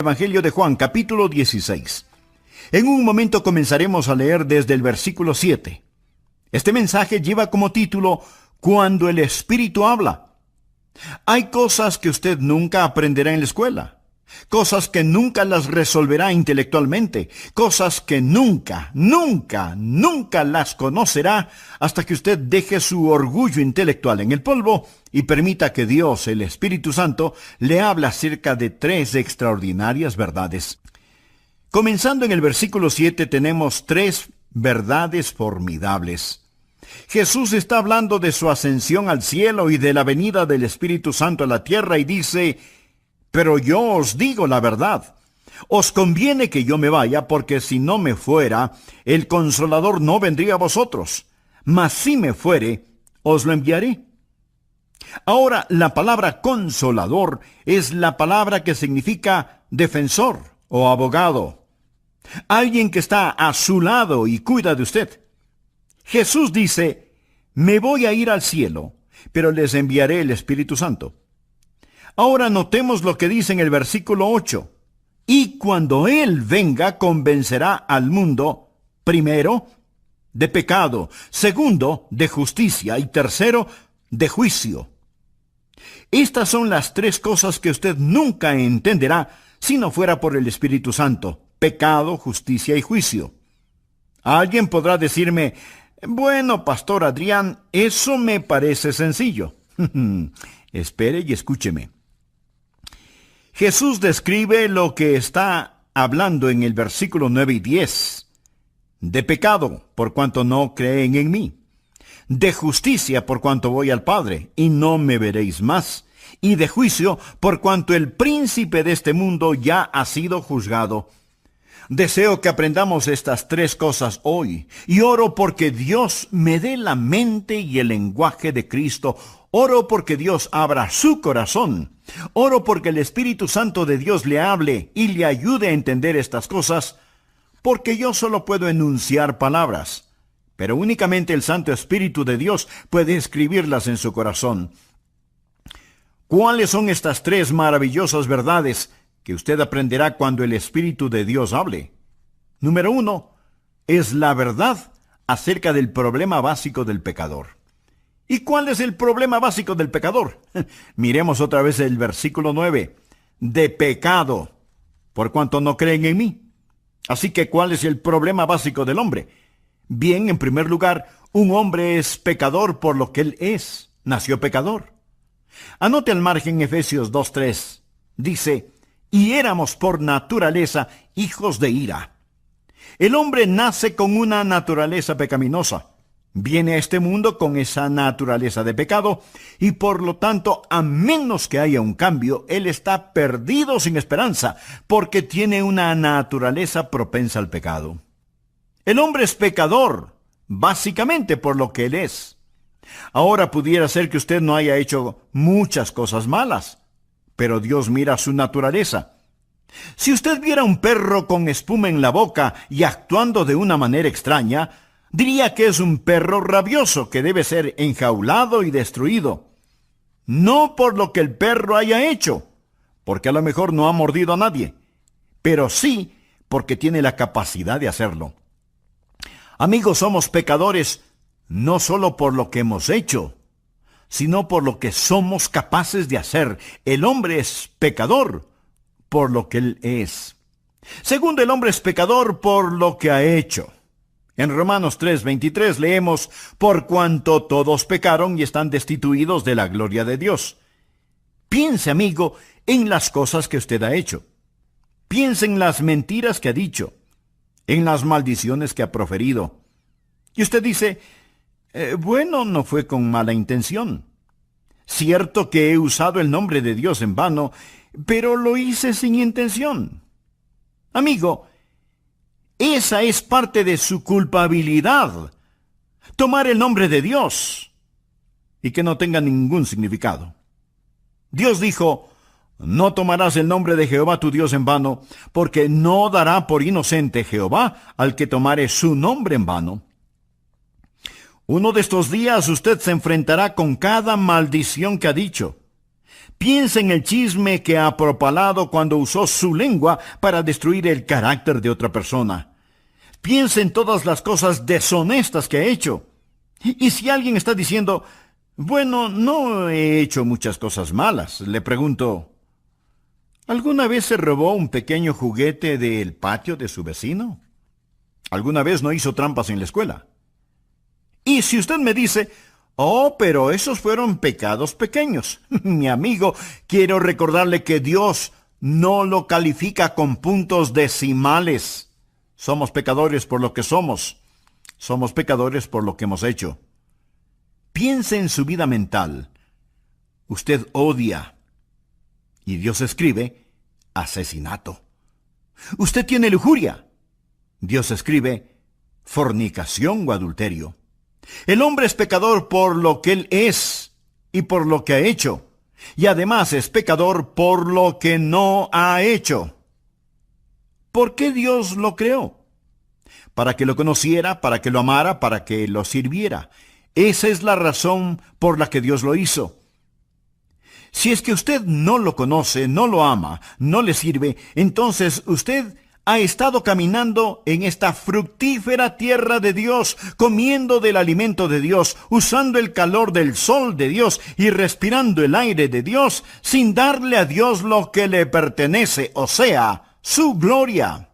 Evangelio de Juan, capítulo 16. En un momento comenzaremos a leer desde el versículo 7. Este mensaje lleva como título Cuando el Espíritu habla. Hay cosas que usted nunca aprenderá en la escuela, cosas que nunca las resolverá intelectualmente, cosas que nunca las conocerá hasta que usted deje su orgullo intelectual en el polvo y permita que Dios, el Espíritu Santo, le hable acerca de tres extraordinarias verdades. Comenzando en el versículo 7 tenemos tres verdades formidables. Jesús está hablando de su ascensión al cielo y de la venida del Espíritu Santo a la tierra y dice: pero yo os digo la verdad. Os conviene que yo me vaya, porque si no me fuera, el Consolador no vendría a vosotros. Mas si me fuere, os lo enviaré. Ahora, la palabra consolador es la palabra que significa defensor o abogado. Alguien que está a su lado y cuida de usted. Jesús dice: me voy a ir al cielo, pero les enviaré el Espíritu Santo. Ahora notemos lo que dice en el versículo 8. Y cuando Él venga, convencerá al mundo, primero, de pecado, segundo, de justicia y tercero, de juicio. Estas son las tres cosas que usted nunca entenderá si no fuera por el Espíritu Santo: pecado, justicia y juicio. Alguien podrá decirme: bueno, Pastor Adrián, eso me parece sencillo. Espere y escúcheme. Jesús describe lo que está hablando en el versículo 9 y 10. De pecado, por cuanto no creen en mí. De justicia, por cuanto voy al Padre, y no me veréis más. Y de juicio, por cuanto el príncipe de este mundo ya ha sido juzgado. Deseo que aprendamos estas tres cosas hoy, y oro porque Dios me dé la mente y el lenguaje de Cristo. Oro porque Dios abra su corazón. Oro porque el Espíritu Santo de Dios le hable y le ayude a entender estas cosas, porque yo solo puedo enunciar palabras, pero únicamente el Santo Espíritu de Dios puede escribirlas en su corazón. ¿Cuáles son estas tres maravillosas verdades que usted aprenderá cuando el Espíritu de Dios hable? Número 1, es la verdad acerca del problema básico del pecador. ¿Y cuál es el problema básico del pecador? Miremos otra vez el versículo 9. De pecado, por cuanto no creen en mí. Así que, ¿cuál es el problema básico del hombre? Bien, en primer lugar, un hombre es pecador por lo que él es. Nació pecador. Anote al margen Efesios 2:3. Dice: y éramos por naturaleza hijos de ira. El hombre nace con una naturaleza pecaminosa. Viene a este mundo con esa naturaleza de pecado y por lo tanto, a menos que haya un cambio, él está perdido sin esperanza, porque tiene una naturaleza propensa al pecado. El hombre es pecador, básicamente por lo que él es. Ahora pudiera ser que usted no haya hecho muchas cosas malas, pero Dios mira su naturaleza. Si usted viera un perro con espuma en la boca y actuando de una manera extraña, diría que es un perro rabioso que debe ser enjaulado y destruido. No por lo que el perro haya hecho, porque a lo mejor no ha mordido a nadie, pero sí porque tiene la capacidad de hacerlo. Amigos, somos pecadores no solo por lo que hemos hecho, sino por lo que somos capaces de hacer. El hombre es pecador por lo que él es. Segundo, el hombre es pecador por lo que ha hecho. En Romanos 3:23 leemos: por cuanto todos pecaron y están destituidos de la gloria de Dios. Piense, amigo, en las cosas que usted ha hecho. Piense en las mentiras que ha dicho, en las maldiciones que ha proferido. Y usted dice: bueno, no fue con mala intención. Cierto que he usado el nombre de Dios en vano, pero lo hice sin intención. Amigo, esa es parte de su culpabilidad. Tomar el nombre de Dios y que no tenga ningún significado. Dios dijo: no tomarás el nombre de Jehová tu Dios en vano, porque no dará por inocente Jehová al que tomare su nombre en vano. Uno de estos días usted se enfrentará con cada maldición que ha dicho. Piense en el chisme que ha propalado cuando usó su lengua para destruir el carácter de otra persona. Piense en todas las cosas deshonestas que ha hecho. Y si alguien está diciendo, bueno, no he hecho muchas cosas malas, le pregunto, ¿alguna vez se robó un pequeño juguete del patio de su vecino? ¿Alguna vez no hizo trampas en la escuela? Y si usted me dice, oh, pero esos fueron pecados pequeños, mi amigo, quiero recordarle que Dios no lo califica con puntos decimales. Somos pecadores por lo que somos. Somos pecadores por lo que hemos hecho. Piense en su vida mental. Usted odia. Y Dios escribe asesinato. Usted tiene lujuria. Dios escribe fornicación o adulterio. El hombre es pecador por lo que él es y por lo que ha hecho. Y además es pecador por lo que no ha hecho. ¿Por qué Dios lo creó? Para que lo conociera, para que lo amara, para que lo sirviera. Esa es la razón por la que Dios lo hizo. Si es que usted no lo conoce, no lo ama, no le sirve, entonces usted ha estado caminando en esta fructífera tierra de Dios, comiendo del alimento de Dios, usando el calor del sol de Dios y respirando el aire de Dios, sin darle a Dios lo que le pertenece, o sea, su gloria.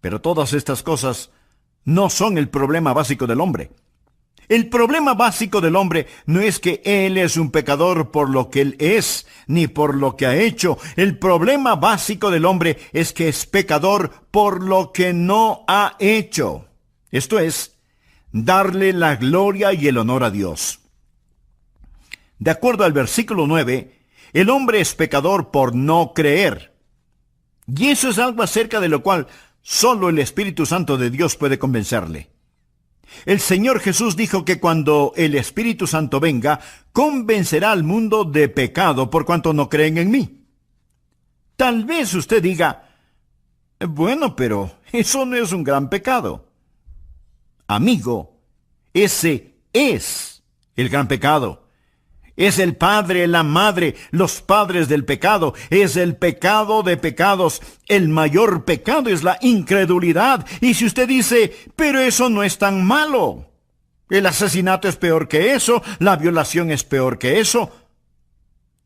Pero todas estas cosas no son el problema básico del hombre. El problema básico del hombre no es que él es un pecador por lo que él es, ni por lo que ha hecho. El problema básico del hombre es que es pecador por lo que no ha hecho. Esto es, darle la gloria y el honor a Dios. De acuerdo al versículo 9, el hombre es pecador por no creer. Y eso es algo acerca de lo cual solo el Espíritu Santo de Dios puede convencerle. El Señor Jesús dijo que cuando el Espíritu Santo venga, convencerá al mundo de pecado por cuanto no creen en mí. Tal vez usted diga, bueno, pero eso no es un gran pecado. Amigo, ese es el gran pecado. Es el padre, la madre, los padres del pecado. Es el pecado de pecados. El mayor pecado es la incredulidad. Y si usted dice, pero eso no es tan malo. El asesinato es peor que eso. La violación es peor que eso.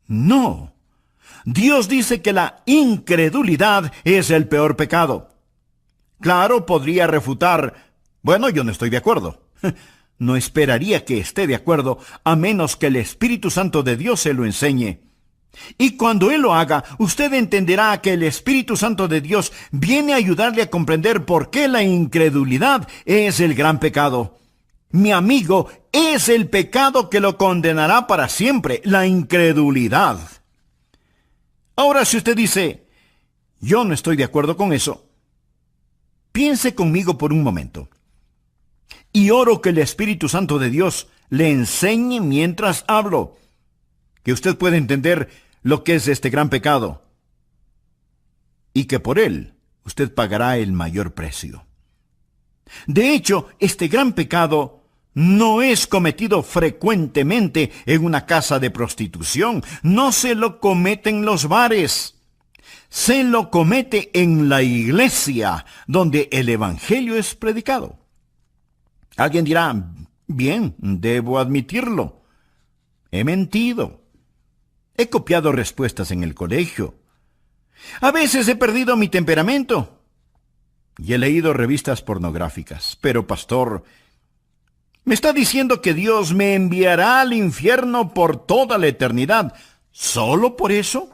No. Dios dice que la incredulidad es el peor pecado. Claro, podría refutar, bueno, yo no estoy de acuerdo. No esperaría que esté de acuerdo, a menos que el Espíritu Santo de Dios se lo enseñe. Y cuando Él lo haga, usted entenderá que el Espíritu Santo de Dios viene a ayudarle a comprender por qué la incredulidad es el gran pecado. Mi amigo, es el pecado que lo condenará para siempre, la incredulidad. Ahora, si usted dice, yo no estoy de acuerdo con eso, piense conmigo por un momento. Y oro que el Espíritu Santo de Dios le enseñe mientras hablo, que usted pueda entender lo que es este gran pecado, y que por él usted pagará el mayor precio. De hecho, este gran pecado no es cometido frecuentemente en una casa de prostitución, no se lo comete en los bares, se lo comete en la iglesia, donde el Evangelio es predicado. Alguien dirá, bien, debo admitirlo. He mentido. He copiado respuestas en el colegio. A veces he perdido mi temperamento. Y he leído revistas pornográficas. Pero, pastor, ¿me está diciendo que Dios me enviará al infierno por toda la eternidad solo por eso?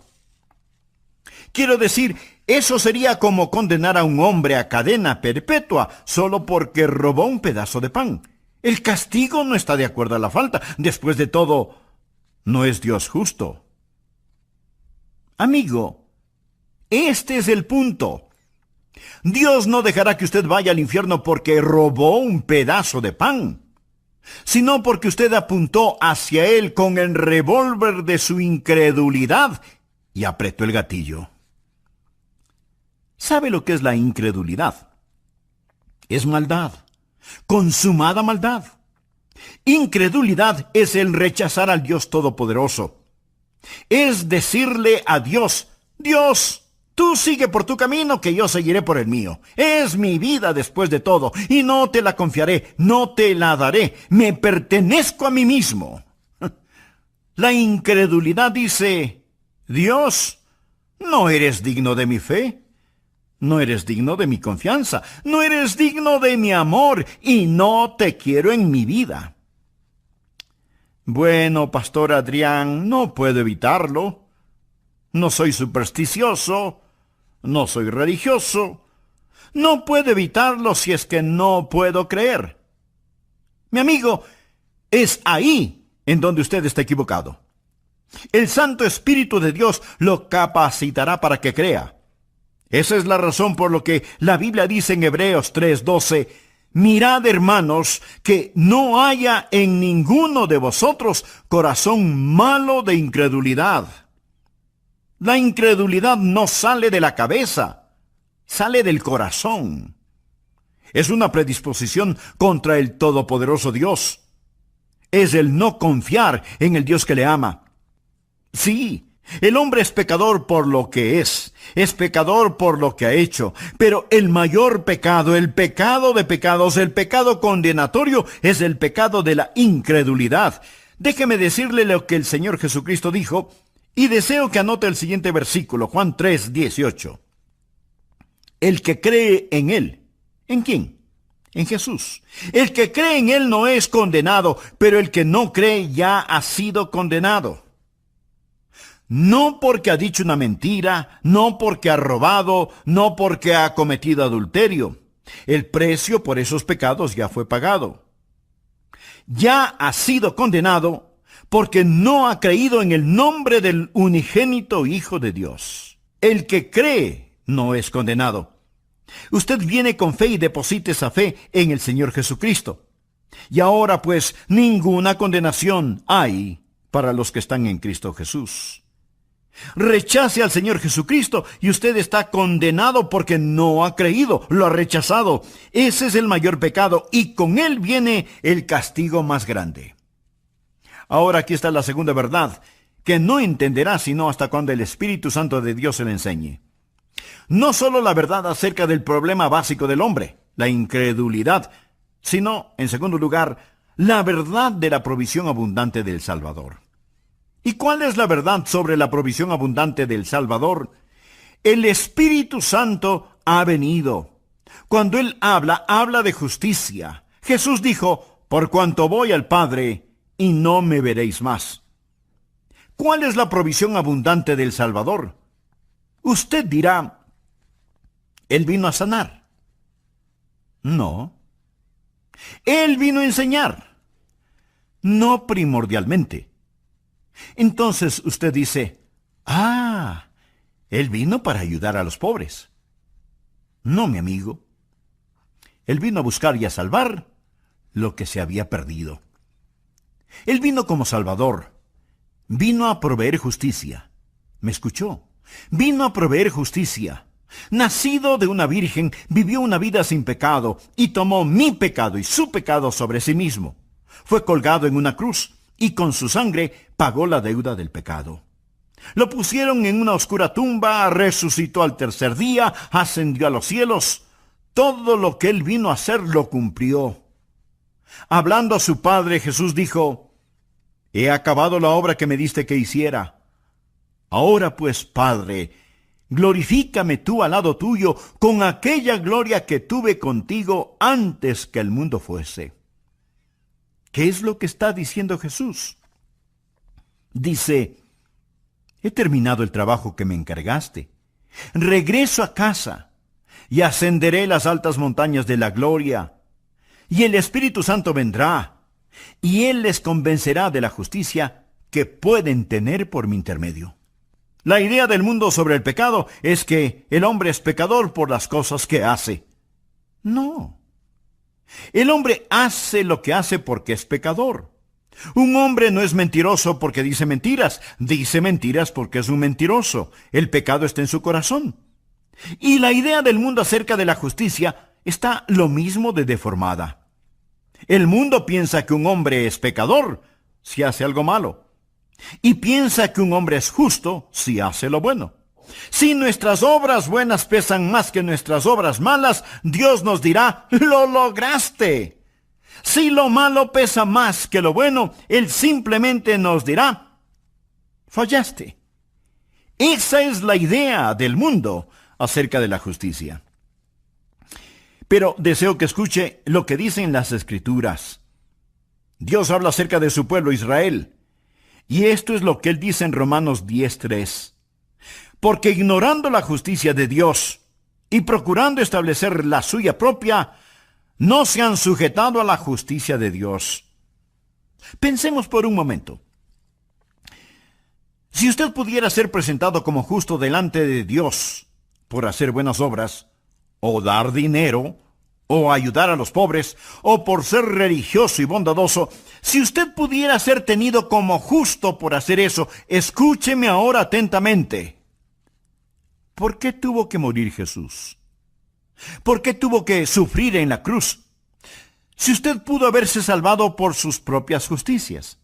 Quiero decir, eso sería como condenar a un hombre a cadena perpetua solo porque robó un pedazo de pan. El castigo no está de acuerdo a la falta. Después de todo, no es Dios justo. Amigo, este es el punto. Dios no dejará que usted vaya al infierno porque robó un pedazo de pan, sino porque usted apuntó hacia él con el revólver de su incredulidad y apretó el gatillo. ¿Sabe lo que es la incredulidad? Es maldad, consumada maldad. Incredulidad es el rechazar al Dios Todopoderoso. Es decirle a Dios: Dios, tú sigue por tu camino, que yo seguiré por el mío. Es mi vida después de todo, y no te la confiaré, no te la daré. Me pertenezco a mí mismo. La incredulidad dice: Dios, no eres digno de mi fe, no eres digno de mi confianza, no eres digno de mi amor, y no te quiero en mi vida. Bueno, Pastor Adrián, no puedo evitarlo. No soy supersticioso, no soy religioso. No puedo evitarlo si es que no puedo creer. Mi amigo, es ahí en donde usted está equivocado. El Santo Espíritu de Dios lo capacitará para que crea. Esa es la razón por lo que la Biblia dice en Hebreos 3:12, mirad, hermanos, que no haya en ninguno de vosotros corazón malo de incredulidad. La incredulidad no sale de la cabeza, sale del corazón. Es una predisposición contra el todopoderoso Dios. Es el no confiar en el Dios que le ama. Sí, el hombre es pecador por lo que es pecador por lo que ha hecho, pero el mayor pecado, el pecado de pecados, el pecado condenatorio, es el pecado de la incredulidad. Déjeme decirle lo que el Señor Jesucristo dijo, y deseo que anote el siguiente versículo, Juan 3:18. El que cree en Él, ¿en quién? En Jesús. El que cree en Él no es condenado, pero el que no cree ya ha sido condenado. No porque ha dicho una mentira, no porque ha robado, no porque ha cometido adulterio. El precio por esos pecados ya fue pagado. Ya ha sido condenado porque no ha creído en el nombre del unigénito Hijo de Dios. El que cree no es condenado. Usted viene con fe y deposita esa fe en el Señor Jesucristo. Y ahora pues ninguna condenación hay para los que están en Cristo Jesús. Rechace al Señor Jesucristo y usted está condenado porque no ha creído, lo ha rechazado. Ese es el mayor pecado y con él viene el castigo más grande. Ahora aquí está la segunda verdad, que no entenderá sino hasta cuando el Espíritu Santo de Dios se le enseñe. No solo la verdad acerca del problema básico del hombre, la incredulidad, sino, en segundo lugar, la verdad de la provisión abundante del Salvador. ¿Y cuál es la verdad sobre la provisión abundante del Salvador? El Espíritu Santo ha venido. Cuando Él habla, habla de justicia. Jesús dijo: por cuanto voy al Padre, y no me veréis más. ¿Cuál es la provisión abundante del Salvador? Usted dirá: Él vino a sanar. No. Él vino a enseñar. No primordialmente. Entonces usted dice: Él vino para ayudar a los pobres. No, mi amigo. Él vino a buscar y a salvar lo que se había perdido. Él vino como Salvador. Vino a proveer justicia. ¿Me escuchó? Vino a proveer justicia. Nacido de una virgen, vivió una vida sin pecado y tomó mi pecado y su pecado sobre sí mismo. Fue colgado en una cruz y con su sangre pagó la deuda del pecado. Lo pusieron en una oscura tumba, resucitó al tercer día, ascendió a los cielos. Todo lo que él vino a hacer lo cumplió. Hablando a su Padre, Jesús dijo: he acabado la obra que me diste que hiciera. Ahora pues, Padre, glorifícame tú al lado tuyo con aquella gloria que tuve contigo antes que el mundo fuese. ¿Qué es lo que está diciendo Jesús? Dice: he terminado el trabajo que me encargaste. Regreso a casa y ascenderé las altas montañas de la gloria. Y el Espíritu Santo vendrá, y Él les convencerá de la justicia que pueden tener por mi intermedio. La idea del mundo sobre el pecado es que el hombre es pecador por las cosas que hace. No. El hombre hace lo que hace porque es pecador. Un hombre no es mentiroso porque dice mentiras porque es un mentiroso. El pecado está en su corazón. Y la idea del mundo acerca de la justicia está lo mismo de deformada. El mundo piensa que un hombre es pecador si hace algo malo. y piensa que un hombre es justo si hace lo bueno. Si nuestras obras buenas pesan más que nuestras obras malas, Dios nos dirá, ¡lo lograste! Si lo malo pesa más que lo bueno, Él simplemente nos dirá, fallaste. Esa es la idea del mundo acerca de la justicia. Pero deseo que escuche lo que dicen las Escrituras. Dios habla acerca de su pueblo Israel. Y esto es lo que Él dice en Romanos 10:3. Porque ignorando la justicia de Dios y procurando establecer la suya propia, no se han sujetado a la justicia de Dios. Pensemos por un momento. Si usted pudiera ser presentado como justo delante de Dios por hacer buenas obras, o dar dinero, o ayudar a los pobres, o por ser religioso y bondadoso, si usted pudiera ser tenido como justo por hacer eso, escúcheme ahora atentamente. ¿Por qué tuvo que morir Jesús? ¿Por qué tuvo que sufrir en la cruz? Si usted pudo haberse salvado por sus propias justicias.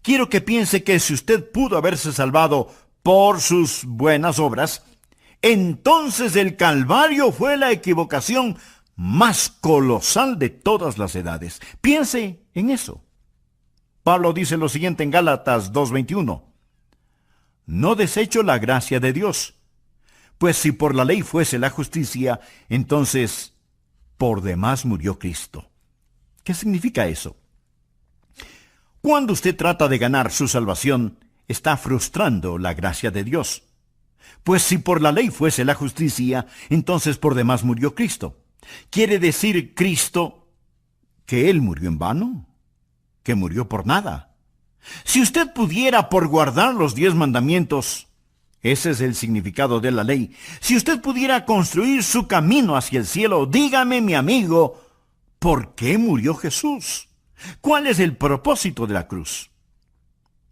Quiero que piense que si usted pudo haberse salvado por sus buenas obras, entonces el Calvario fue la equivocación más colosal de todas las edades. Piense en eso. Pablo dice lo siguiente en Gálatas 2:21. No desecho la gracia de Dios, pues si por la ley fuese la justicia, entonces por demás murió Cristo. ¿Qué significa eso? Cuando usted trata de ganar su salvación, está frustrando la gracia de Dios. Pues si por la ley fuese la justicia, entonces por demás murió Cristo. ¿Quiere decir Cristo que Él murió en vano? ¿Que murió por nada? Si usted pudiera por guardar los 10 mandamientos, ese es el significado de la ley. Si usted pudiera construir su camino hacia el cielo, dígame, mi amigo, ¿por qué murió Jesús? ¿Cuál es el propósito de la cruz?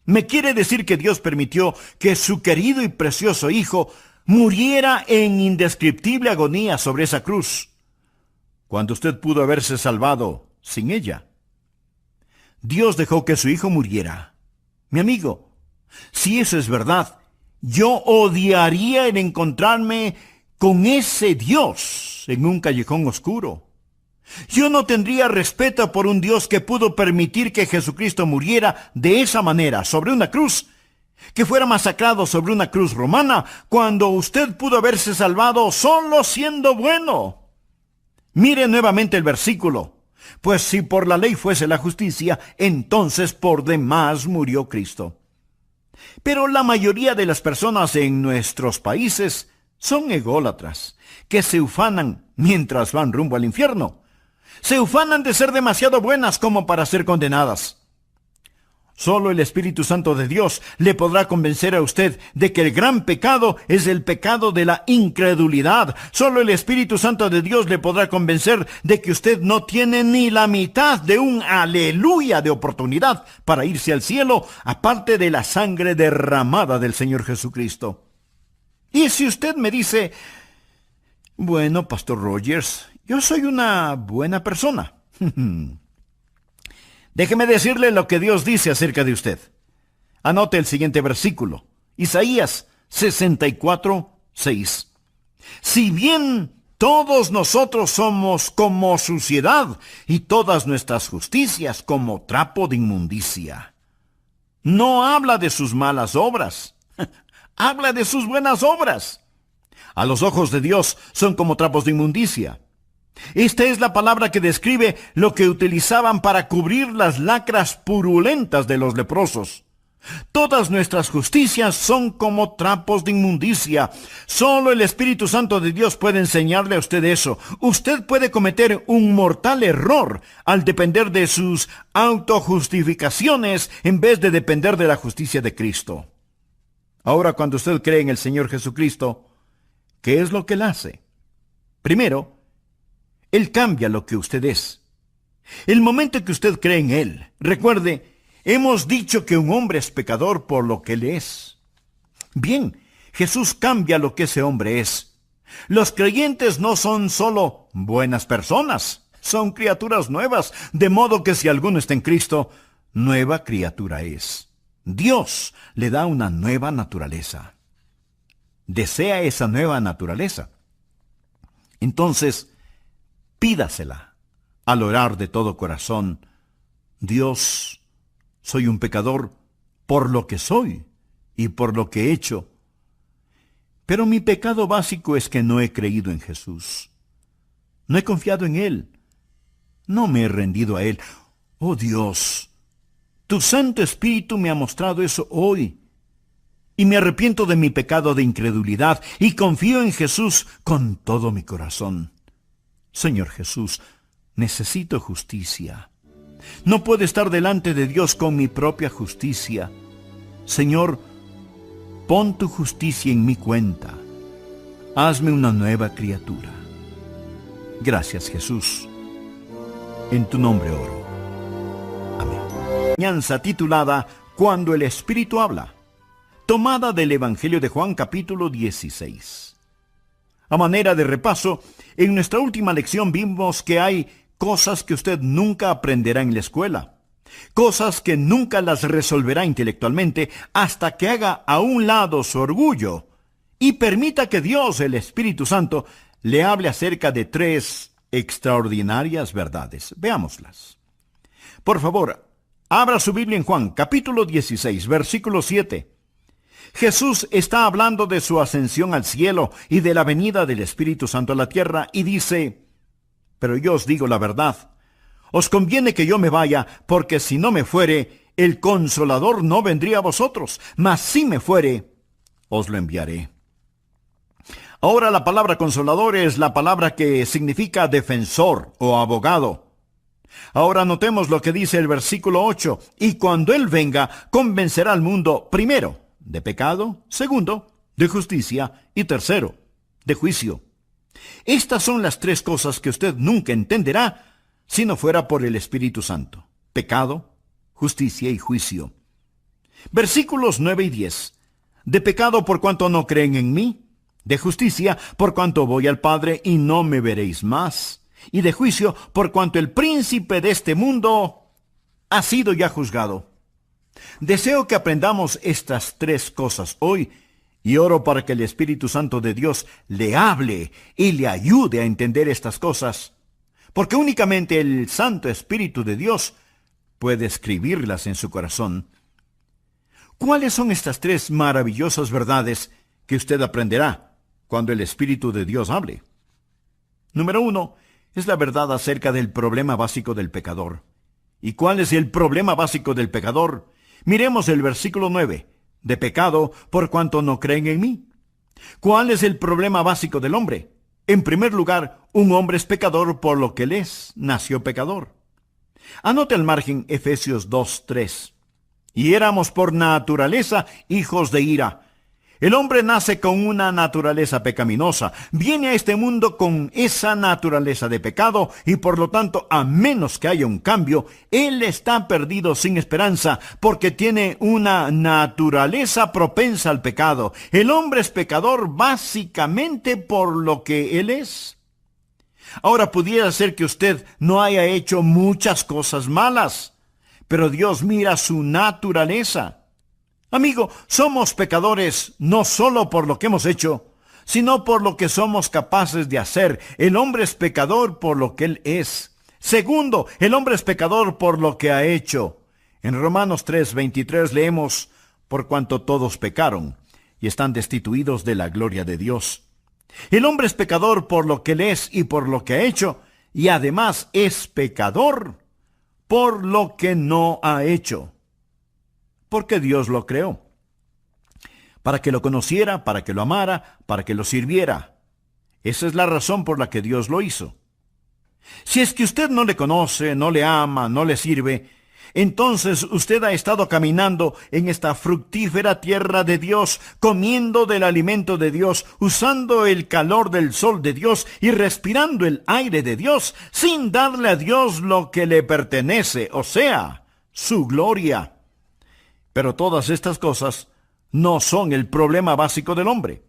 ¿Me quiere decir que Dios permitió que su querido y precioso Hijo muriera en indescriptible agonía sobre esa cruz, cuando usted pudo haberse salvado sin ella? Dios dejó que su Hijo muriera. Mi amigo, si eso es verdad, yo odiaría el encontrarme con ese Dios en un callejón oscuro. Yo no tendría respeto por un Dios que pudo permitir que Jesucristo muriera de esa manera, sobre una cruz, que fuera masacrado sobre una cruz romana, cuando usted pudo haberse salvado solo siendo bueno. Mire nuevamente el versículo. Pues si por la ley fuese la justicia, entonces por demás murió Cristo. Pero la mayoría de las personas en nuestros países son ególatras, que se ufanan mientras van rumbo al infierno. Se ufanan de ser demasiado buenas como para ser condenadas. Solo el Espíritu Santo de Dios le podrá convencer a usted de que el gran pecado es el pecado de la incredulidad. Solo el Espíritu Santo de Dios le podrá convencer de que usted no tiene ni la mitad de un aleluya de oportunidad para irse al cielo, aparte de la sangre derramada del Señor Jesucristo. Y si usted me dice, bueno, Pastor Rogers, yo soy una buena persona. Déjeme decirle lo que Dios dice acerca de usted. Anote el siguiente versículo. Isaías 64:6. Si bien todos nosotros somos como suciedad y todas nuestras justicias como trapo de inmundicia. No habla de sus malas obras. Habla de sus buenas obras. A los ojos de Dios son como trapos de inmundicia. Esta es la palabra que describe lo que utilizaban para cubrir las lacras purulentas de los leprosos. Todas nuestras justicias son como trapos de inmundicia. Solo el Espíritu Santo de Dios puede enseñarle a usted eso. Usted puede cometer un mortal error al depender de sus autojustificaciones en vez de depender de la justicia de Cristo. Ahora, cuando usted cree en el Señor Jesucristo, ¿qué es lo que Él hace? Primero, Él cambia lo que usted es. El momento que usted cree en Él, recuerde, hemos dicho que un hombre es pecador por lo que Él es. Bien, Jesús cambia lo que ese hombre es. Los creyentes no son solo buenas personas, son criaturas nuevas, de modo que si alguno está en Cristo, nueva criatura es. Dios le da una nueva naturaleza. Desea esa nueva naturaleza. Entonces, pídasela al orar de todo corazón. Dios, soy un pecador por lo que soy y por lo que he hecho. Pero mi pecado básico es que no he creído en Jesús. No he confiado en Él. No me he rendido a Él. Oh Dios, tu Santo Espíritu me ha mostrado eso hoy. Y me arrepiento de mi pecado de incredulidad y confío en Jesús con todo mi corazón. Señor Jesús, necesito justicia. No puedo estar delante de Dios con mi propia justicia. Señor, pon tu justicia en mi cuenta. Hazme una nueva criatura. Gracias, Jesús. En tu nombre oro. Amén. Enseñanza titulada Cuando el Espíritu habla, tomada del Evangelio de Juan capítulo 16. A manera de repaso, en nuestra última lección vimos que hay cosas que usted nunca aprenderá en la escuela, cosas que nunca las resolverá intelectualmente hasta que haga a un lado su orgullo y permita que Dios, el Espíritu Santo, le hable acerca de 3 extraordinarias verdades. Veámoslas. Por favor, abra su Biblia en Juan capítulo 16, versículo 7. Jesús está hablando de su ascensión al cielo y de la venida del Espíritu Santo a la tierra y dice: pero yo os digo la verdad, os conviene que yo me vaya, porque si no me fuere, el Consolador no vendría a vosotros, mas si me fuere, os lo enviaré. Ahora la palabra consolador es la palabra que significa defensor o abogado. Ahora notemos lo que dice el versículo 8, y cuando Él venga, convencerá al mundo, primero, de pecado, segundo, de justicia, y tercero, de juicio. Estas son las 3 cosas que usted nunca entenderá si no fuera por el Espíritu Santo: pecado, justicia y juicio. Versículos 9 y 10. De pecado por cuanto no creen en mí, de justicia por cuanto voy al Padre y no me veréis más, y de juicio por cuanto el príncipe de este mundo ha sido ya juzgado. Deseo que aprendamos estas 3 cosas hoy, y oro para que el Espíritu Santo de Dios le hable y le ayude a entender estas cosas, porque únicamente el Santo Espíritu de Dios puede escribirlas en su corazón. ¿Cuáles son estas 3 maravillosas verdades que usted aprenderá cuando el Espíritu de Dios hable? Número 1, es la verdad acerca del problema básico del pecador. ¿Y cuál es el problema básico del pecador? Miremos el versículo 9. De pecado por cuanto no creen en mí. ¿Cuál es el problema básico del hombre? En primer lugar, un hombre es pecador por lo que él es, nació pecador. Anote al margen Efesios 2:3. Y éramos por naturaleza hijos de ira. El hombre nace con una naturaleza pecaminosa, viene a este mundo con esa naturaleza de pecado y por lo tanto, a menos que haya un cambio, él está perdido sin esperanza porque tiene una naturaleza propensa al pecado. El hombre es pecador básicamente por lo que él es. Ahora pudiera ser que usted no haya hecho muchas cosas malas, pero Dios mira su naturaleza. Amigo, somos pecadores no solo por lo que hemos hecho, sino por lo que somos capaces de hacer. El hombre es pecador por lo que él es. Segundo, el hombre es pecador por lo que ha hecho. En Romanos 3:23 leemos: por cuanto todos pecaron y están destituidos de la gloria de Dios. El hombre es pecador por lo que él es y por lo que ha hecho, y además es pecador por lo que no ha hecho. Porque Dios lo creó. Para que lo conociera, para que lo amara, para que lo sirviera. Esa es la razón por la que Dios lo hizo. Si es que usted no le conoce, no le ama, no le sirve, entonces usted ha estado caminando en esta fructífera tierra de Dios, comiendo del alimento de Dios, usando el calor del sol de Dios y respirando el aire de Dios, sin darle a Dios lo que le pertenece, o sea, su gloria. Pero todas estas cosas no son el problema básico del hombre.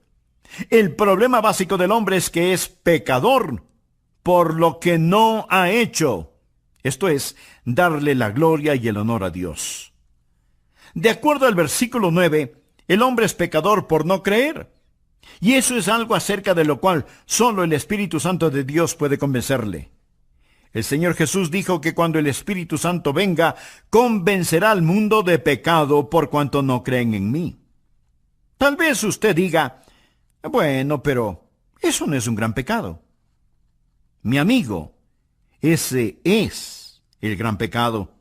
El problema básico del hombre es que es pecador por lo que no ha hecho. Esto es, darle la gloria y el honor a Dios. De acuerdo al versículo 9, el hombre es pecador por no creer. Y eso es algo acerca de lo cual solo el Espíritu Santo de Dios puede convencerle. El Señor Jesús dijo que cuando el Espíritu Santo venga, convencerá al mundo de pecado por cuanto no creen en mí. Tal vez usted diga, bueno, pero eso no es un gran pecado. Mi amigo, ese es el gran pecado.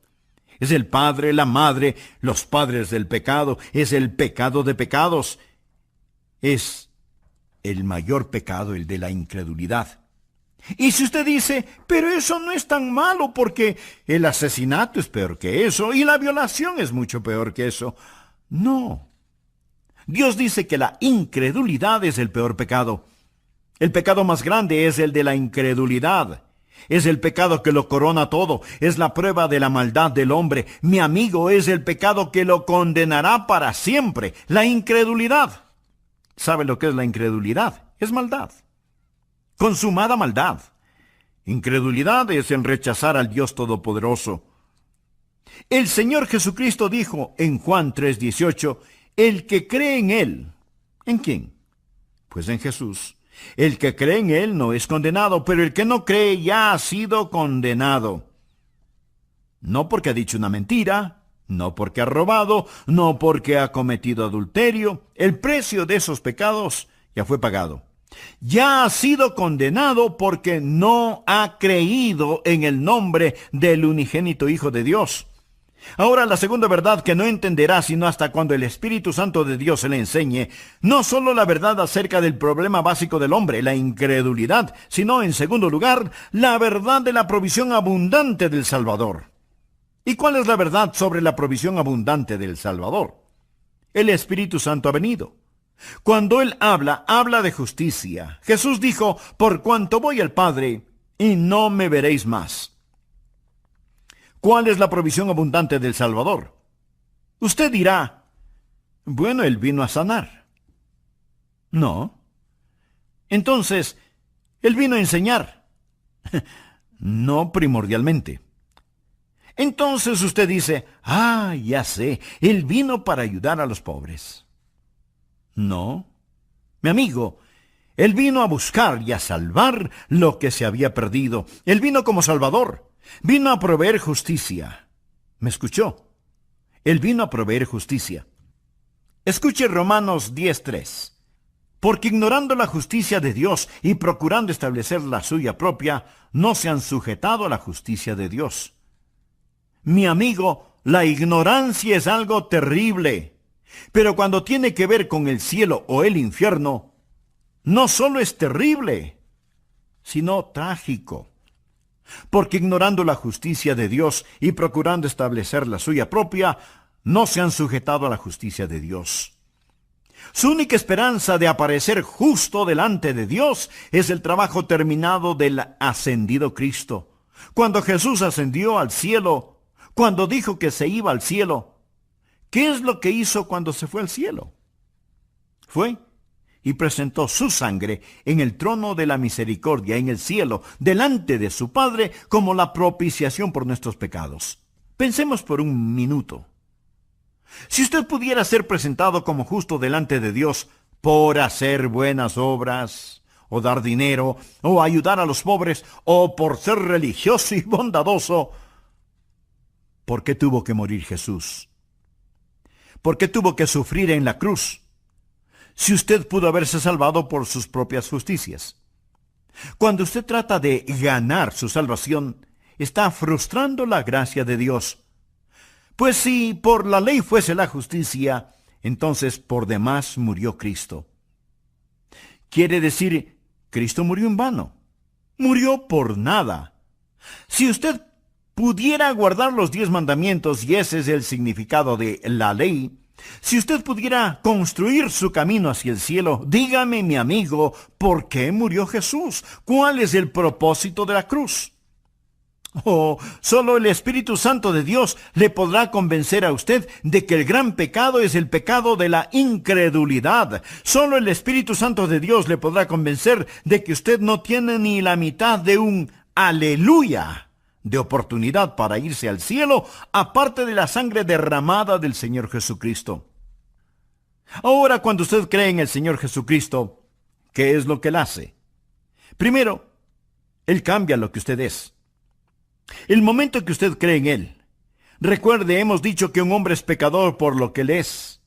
Es el padre, la madre, los padres del pecado. Es el pecado de pecados. Es el mayor pecado, el de la incredulidad. Y si usted dice, pero eso no es tan malo porque el asesinato es peor que eso y la violación es mucho peor que eso. No. Dios dice que la incredulidad es el peor pecado. El pecado más grande es el de la incredulidad. Es el pecado que lo corona todo. Es la prueba de la maldad del hombre. Mi amigo, es el pecado que lo condenará para siempre. La incredulidad. ¿Sabe lo que es la incredulidad? Es maldad. Consumada maldad. Incredulidad es el rechazar al Dios Todopoderoso. El Señor Jesucristo dijo en Juan 3:18, el que cree en Él. ¿En quién? Pues en Jesús. El que cree en Él no es condenado, pero el que no cree ya ha sido condenado. No porque ha dicho una mentira, no porque ha robado, no porque ha cometido adulterio. El precio de esos pecados ya fue pagado. Ya ha sido condenado porque no ha creído en el nombre del unigénito Hijo de Dios. Ahora, la segunda verdad que no entenderá sino hasta cuando el Espíritu Santo de Dios se le enseñe, no solo la verdad acerca del problema básico del hombre, la incredulidad, sino, en segundo lugar, la verdad de la provisión abundante del Salvador. ¿Y cuál es la verdad sobre la provisión abundante del Salvador? El Espíritu Santo ha venido. Cuando Él habla, habla de justicia. Jesús dijo, por cuanto voy al Padre, y no me veréis más. ¿Cuál es la provisión abundante del Salvador? Usted dirá, bueno, Él vino a sanar. No. Entonces, Él vino a enseñar. No primordialmente. Entonces usted dice, ya sé, Él vino para ayudar a los pobres. No. Mi amigo, Él vino a buscar y a salvar lo que se había perdido. Él vino como Salvador. Vino a proveer justicia. ¿Me escuchó? Él vino a proveer justicia. Escuche Romanos 10:3. Porque ignorando la justicia de Dios y procurando establecer la suya propia, no se han sujetado a la justicia de Dios. Mi amigo, la ignorancia es algo terrible. Pero cuando tiene que ver con el cielo o el infierno, no solo es terrible, sino trágico. Porque ignorando la justicia de Dios y procurando establecer la suya propia, no se han sujetado a la justicia de Dios. Su única esperanza de aparecer justo delante de Dios es el trabajo terminado del ascendido Cristo. Cuando Jesús ascendió al cielo, cuando dijo que se iba al cielo, ¿qué es lo que hizo cuando se fue al cielo? Fue y presentó su sangre en el trono de la misericordia en el cielo, delante de su Padre, como la propiciación por nuestros pecados. Pensemos por un minuto. Si usted pudiera ser presentado como justo delante de Dios por hacer buenas obras, o dar dinero, o ayudar a los pobres, o por ser religioso y bondadoso, ¿por qué tuvo que morir Jesús? ¿Por qué tuvo que sufrir en la cruz? Si usted pudo haberse salvado por sus propias justicias. Cuando usted trata de ganar su salvación, está frustrando la gracia de Dios. Pues si por la ley fuese la justicia, entonces por demás murió Cristo. Quiere decir, Cristo murió en vano. Murió por nada. Si usted pudiera guardar los 10 mandamientos, y ese es el significado de la ley, si usted pudiera construir su camino hacia el cielo, dígame, mi amigo, ¿por qué murió Jesús? ¿Cuál es el propósito de la cruz? Solo el Espíritu Santo de Dios le podrá convencer a usted de que el gran pecado es el pecado de la incredulidad. Solo el Espíritu Santo de Dios le podrá convencer de que usted no tiene ni la mitad de un aleluya de oportunidad para irse al cielo, aparte de la sangre derramada del Señor Jesucristo. Ahora, cuando usted cree en el Señor Jesucristo, ¿qué es lo que Él hace? Primero, Él cambia lo que usted es. El momento que usted cree en Él, recuerde, hemos dicho que un hombre es pecador por lo que Él es.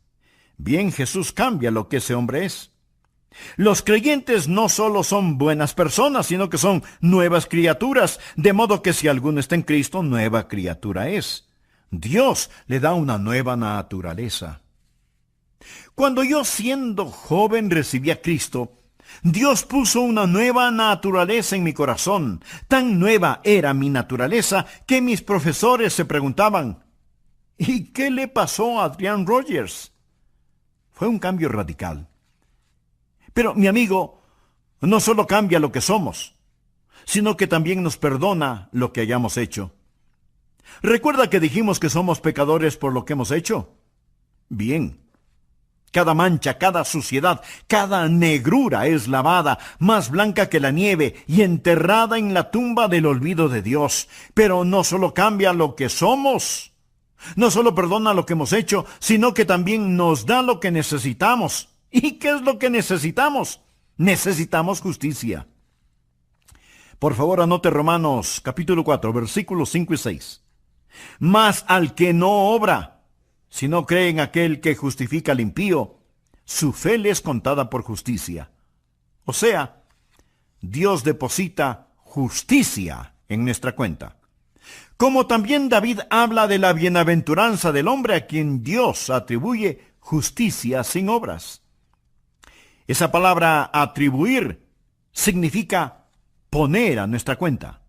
Bien, Jesús cambia lo que ese hombre es. Los creyentes no solo son buenas personas, sino que son nuevas criaturas, de modo que si alguno está en Cristo, nueva criatura es. Dios le da una nueva naturaleza. Cuando yo, siendo joven, recibí a Cristo, Dios puso una nueva naturaleza en mi corazón. Tan nueva era mi naturaleza que mis profesores se preguntaban, ¿y qué le pasó a Adrian Rogers? Fue un cambio radical. Pero, mi amigo, no solo cambia lo que somos, sino que también nos perdona lo que hayamos hecho. ¿Recuerda que dijimos que somos pecadores por lo que hemos hecho? Bien. Cada mancha, cada suciedad, cada negrura es lavada, más blanca que la nieve, y enterrada en la tumba del olvido de Dios. Pero no solo cambia lo que somos, no solo perdona lo que hemos hecho, sino que también nos da lo que necesitamos. ¿Y qué es lo que necesitamos? Necesitamos justicia. Por favor, anote Romanos capítulo 4, versículos 5 y 6. Mas al que no obra, si no cree en aquel que justifica al impío, su fe le es contada por justicia. O sea, Dios deposita justicia en nuestra cuenta. Como también David habla de la bienaventuranza del hombre a quien Dios atribuye justicia sin obras. Esa palabra atribuir significa poner a nuestra cuenta.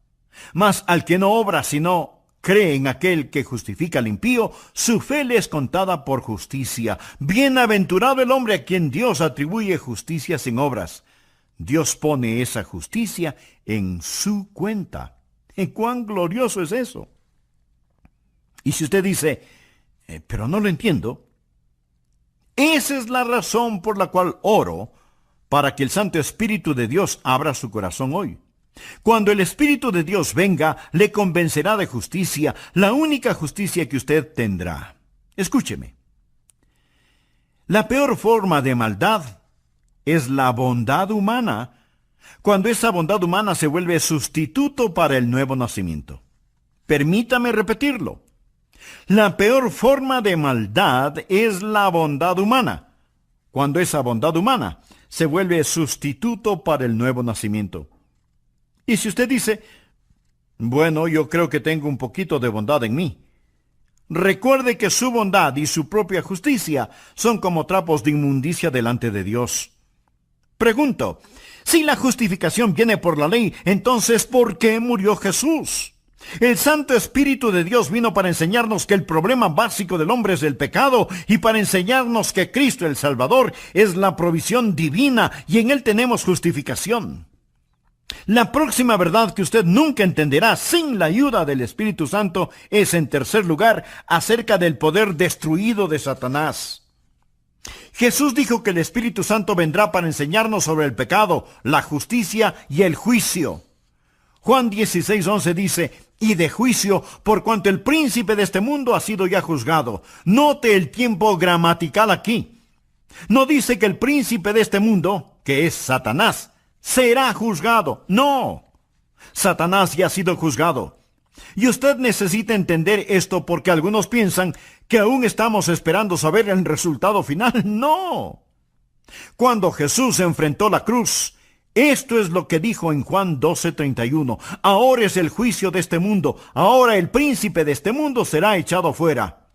Mas al que no obra, sino cree en aquel que justifica al impío, su fe le es contada por justicia. Bienaventurado el hombre a quien Dios atribuye justicia sin obras. Dios pone esa justicia en su cuenta. ¿Y cuán glorioso es eso? Y si usted dice, pero no lo entiendo, esa es la razón por la cual oro para que el Santo Espíritu de Dios abra su corazón hoy. Cuando el Espíritu de Dios venga, le convencerá de justicia, la única justicia que usted tendrá. Escúcheme. La peor forma de maldad es la bondad humana, cuando esa bondad humana se vuelve sustituto para el nuevo nacimiento. Permítame repetirlo. La peor forma de maldad es la bondad humana, cuando esa bondad humana se vuelve sustituto para el nuevo nacimiento. Y si usted dice, bueno, yo creo que tengo un poquito de bondad en mí, recuerde que su bondad y su propia justicia son como trapos de inmundicia delante de Dios. Pregunto, si la justificación viene por la ley, entonces ¿por qué murió Jesús? El Santo Espíritu de Dios vino para enseñarnos que el problema básico del hombre es el pecado y para enseñarnos que Cristo el Salvador es la provisión divina y en Él tenemos justificación. La próxima verdad que usted nunca entenderá sin la ayuda del Espíritu Santo es, en tercer lugar, acerca del poder destruido de Satanás. Jesús dijo que el Espíritu Santo vendrá para enseñarnos sobre el pecado, la justicia y el juicio. Juan 16:11 dice, y de juicio, por cuanto el príncipe de este mundo ha sido ya juzgado. Note el tiempo gramatical aquí. No dice que el príncipe de este mundo, que es Satanás, será juzgado. No. Satanás ya ha sido juzgado. Y usted necesita entender esto porque algunos piensan que aún estamos esperando saber el resultado final. No. Cuando Jesús enfrentó la cruz, esto es lo que dijo en Juan 12:31. Ahora es el juicio de este mundo. Ahora el príncipe de este mundo será echado fuera.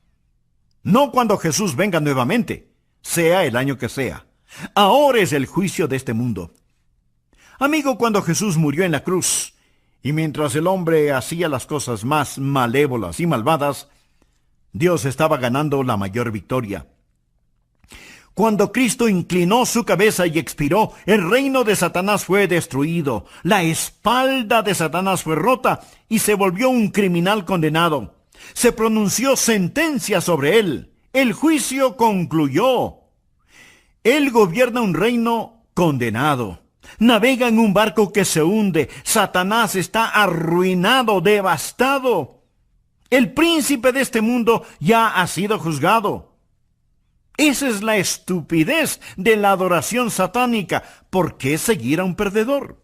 No cuando Jesús venga nuevamente, sea el año que sea. Ahora es el juicio de este mundo. Amigo, cuando Jesús murió en la cruz, y mientras el hombre hacía las cosas más malévolas y malvadas, Dios estaba ganando la mayor victoria. Cuando Cristo inclinó su cabeza y expiró, el reino de Satanás fue destruido. La espalda de Satanás fue rota y se volvió un criminal condenado. Se pronunció sentencia sobre él. El juicio concluyó. Él gobierna un reino condenado. Navega en un barco que se hunde. Satanás está arruinado, devastado. El príncipe de este mundo ya ha sido juzgado. Esa es la estupidez de la adoración satánica. ¿Por qué seguir a un perdedor?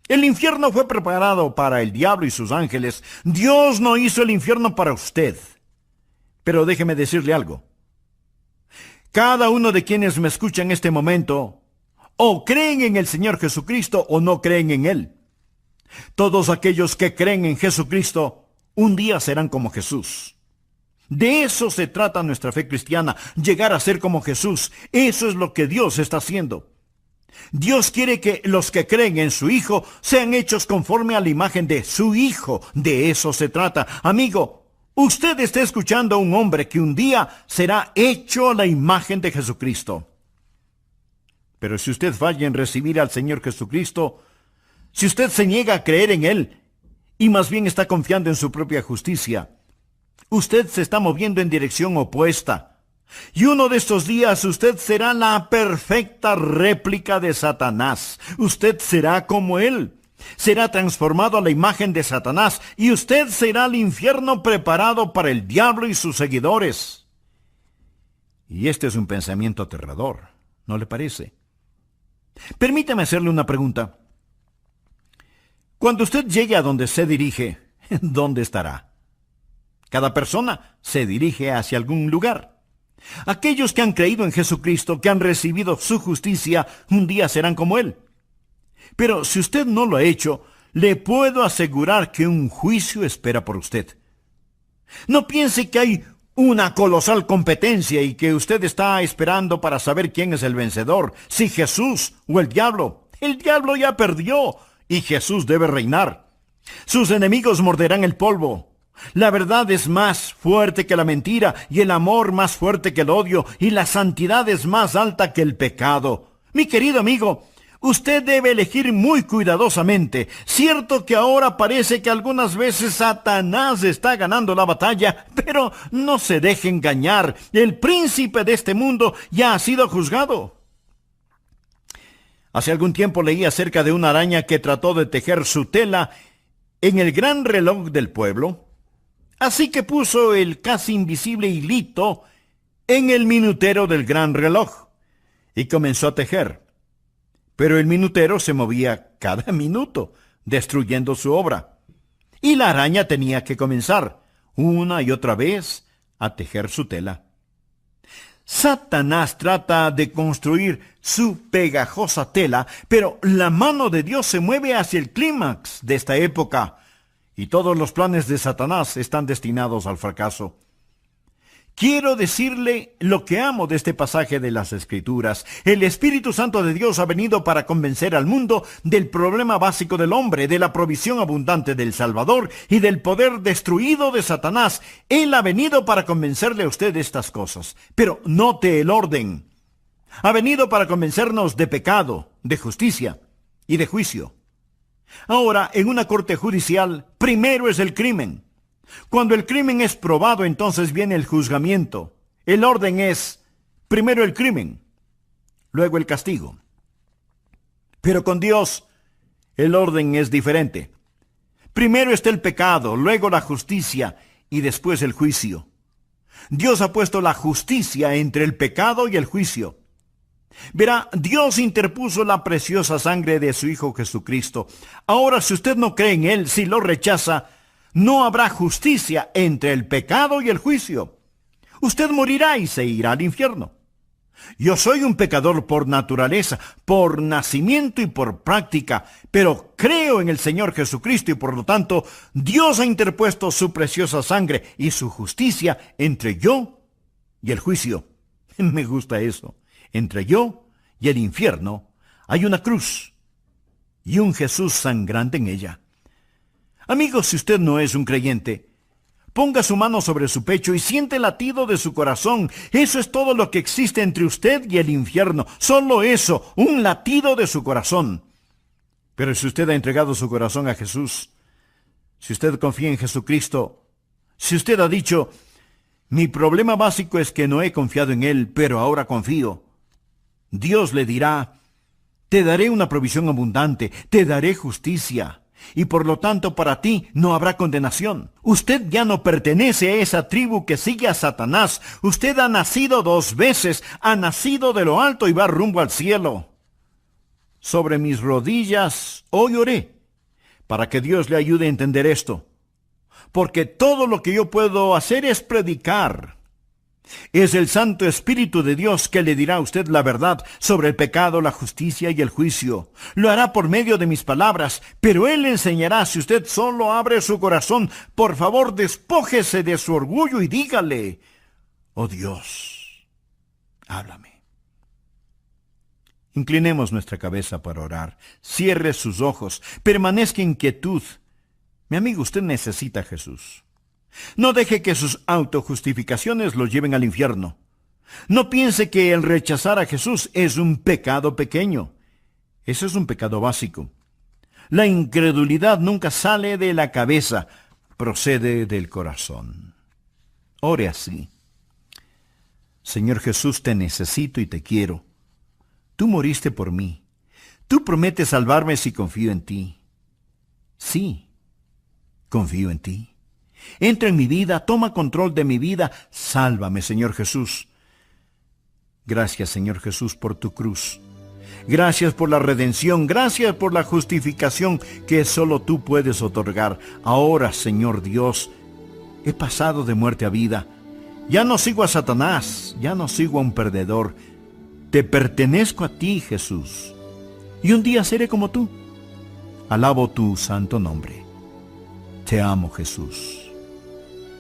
El infierno fue preparado para el diablo y sus ángeles. Dios no hizo el infierno para usted. Pero déjeme decirle algo. Cada uno de quienes me escucha en este momento, o creen en el Señor Jesucristo o no creen en Él. Todos aquellos que creen en Jesucristo, un día serán como Jesús. De eso se trata nuestra fe cristiana, llegar a ser como Jesús. Eso es lo que Dios está haciendo. Dios quiere que los que creen en su Hijo sean hechos conforme a la imagen de su Hijo. De eso se trata. Amigo, usted está escuchando a un hombre que un día será hecho a la imagen de Jesucristo. Pero si usted falla en recibir al Señor Jesucristo, si usted se niega a creer en Él, y más bien está confiando en su propia justicia, usted se está moviendo en dirección opuesta. Y uno de estos días usted será la perfecta réplica de Satanás. Usted será como él. Será transformado a la imagen de Satanás y usted será el infierno preparado para el diablo y sus seguidores. Y este es un pensamiento aterrador, ¿no le parece? Permítame hacerle una pregunta. Cuando usted llegue a donde se dirige, ¿dónde estará? Cada persona se dirige hacia algún lugar. Aquellos que han creído en Jesucristo, que han recibido su justicia, un día serán como Él. Pero si usted no lo ha hecho, le puedo asegurar que un juicio espera por usted. No piense que hay una colosal competencia y que usted está esperando para saber quién es el vencedor, si Jesús o el diablo. El diablo ya perdió y Jesús debe reinar. Sus enemigos morderán el polvo. La verdad es más fuerte que la mentira, y el amor más fuerte que el odio, y la santidad es más alta que el pecado. Mi querido amigo, usted debe elegir muy cuidadosamente. Cierto que ahora parece que algunas veces Satanás está ganando la batalla, pero no se deje engañar. El príncipe de este mundo ya ha sido juzgado. Hace algún tiempo leí acerca de una araña que trató de tejer su tela en el gran reloj del pueblo. Así que puso el casi invisible hilito en el minutero del gran reloj y comenzó a tejer. Pero el minutero se movía cada minuto, destruyendo su obra. Y la araña tenía que comenzar, una y otra vez, a tejer su tela. Satanás trata de construir su pegajosa tela, pero la mano de Dios se mueve hacia el clímax de esta época. Y todos los planes de Satanás están destinados al fracaso. Quiero decirle lo que amo de este pasaje de las Escrituras. El Espíritu Santo de Dios ha venido para convencer al mundo del problema básico del hombre, de la provisión abundante del Salvador y del poder destruido de Satanás. Él ha venido para convencerle a usted de estas cosas. Pero note el orden. Ha venido para convencernos de pecado, de justicia y de juicio. Ahora, en una corte judicial, primero es el crimen. Cuando el crimen es probado, entonces viene el juzgamiento. El orden es, primero el crimen, luego el castigo. Pero con Dios, el orden es diferente. Primero está el pecado, luego la justicia y después el juicio. Dios ha puesto la justicia entre el pecado y el juicio. Verá, Dios interpuso la preciosa sangre de su Hijo Jesucristo. Ahora, si usted no cree en Él, si lo rechaza, no habrá justicia entre el pecado y el juicio. Usted morirá y se irá al infierno. Yo soy un pecador por naturaleza, por nacimiento y por práctica, pero creo en el Señor Jesucristo y por lo tanto, Dios ha interpuesto su preciosa sangre y su justicia entre yo y el juicio. Me gusta eso. Entre yo y el infierno hay una cruz y un Jesús sangrante en ella. Amigo, si usted no es un creyente, ponga su mano sobre su pecho y siente el latido de su corazón. Eso es todo lo que existe entre usted y el infierno. Solo eso, un latido de su corazón. Pero si usted ha entregado su corazón a Jesús, si usted confía en Jesucristo, si usted ha dicho, mi problema básico es que no he confiado en Él, pero ahora confío, Dios le dirá, Te daré una provisión abundante, te daré justicia, y por lo tanto para ti no habrá condenación. Usted ya no pertenece a esa tribu que sigue a Satanás. Usted ha nacido 2 veces, ha nacido de lo alto y va rumbo al cielo. Sobre mis rodillas hoy oré, para que Dios le ayude a entender esto. Porque todo lo que yo puedo hacer es predicar. Es el Santo Espíritu de Dios que le dirá a usted la verdad sobre el pecado, la justicia y el juicio. Lo hará por medio de mis palabras, pero Él le enseñará si usted solo abre su corazón. Por favor, despójese de su orgullo y dígale: oh Dios, háblame. Inclinemos nuestra cabeza para orar. Cierre sus ojos. Permanezca en quietud. Mi amigo, usted necesita a Jesús. No deje que sus autojustificaciones lo lleven al infierno. No piense que el rechazar a Jesús es un pecado pequeño. Ese es un pecado básico. La incredulidad nunca sale de la cabeza, procede del corazón. Ore así: Señor Jesús, te necesito y te quiero. Tú moriste por mí. Tú prometes salvarme si confío en ti. Sí, confío en ti. Entra en mi vida, toma control de mi vida. Sálvame, Señor Jesús. Gracias, Señor Jesús, por tu cruz. Gracias por la redención. Gracias por la justificación que solo tú puedes otorgar. Ahora, Señor Dios, he pasado de muerte a vida. Ya no sigo a Satanás. Ya no sigo a un perdedor. Te pertenezco a ti, Jesús. Y un día seré como tú. Alabo tu santo nombre. Te amo, Jesús.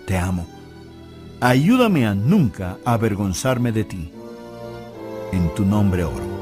Te amo. Ayúdame a nunca avergonzarme de ti. En tu nombre oro.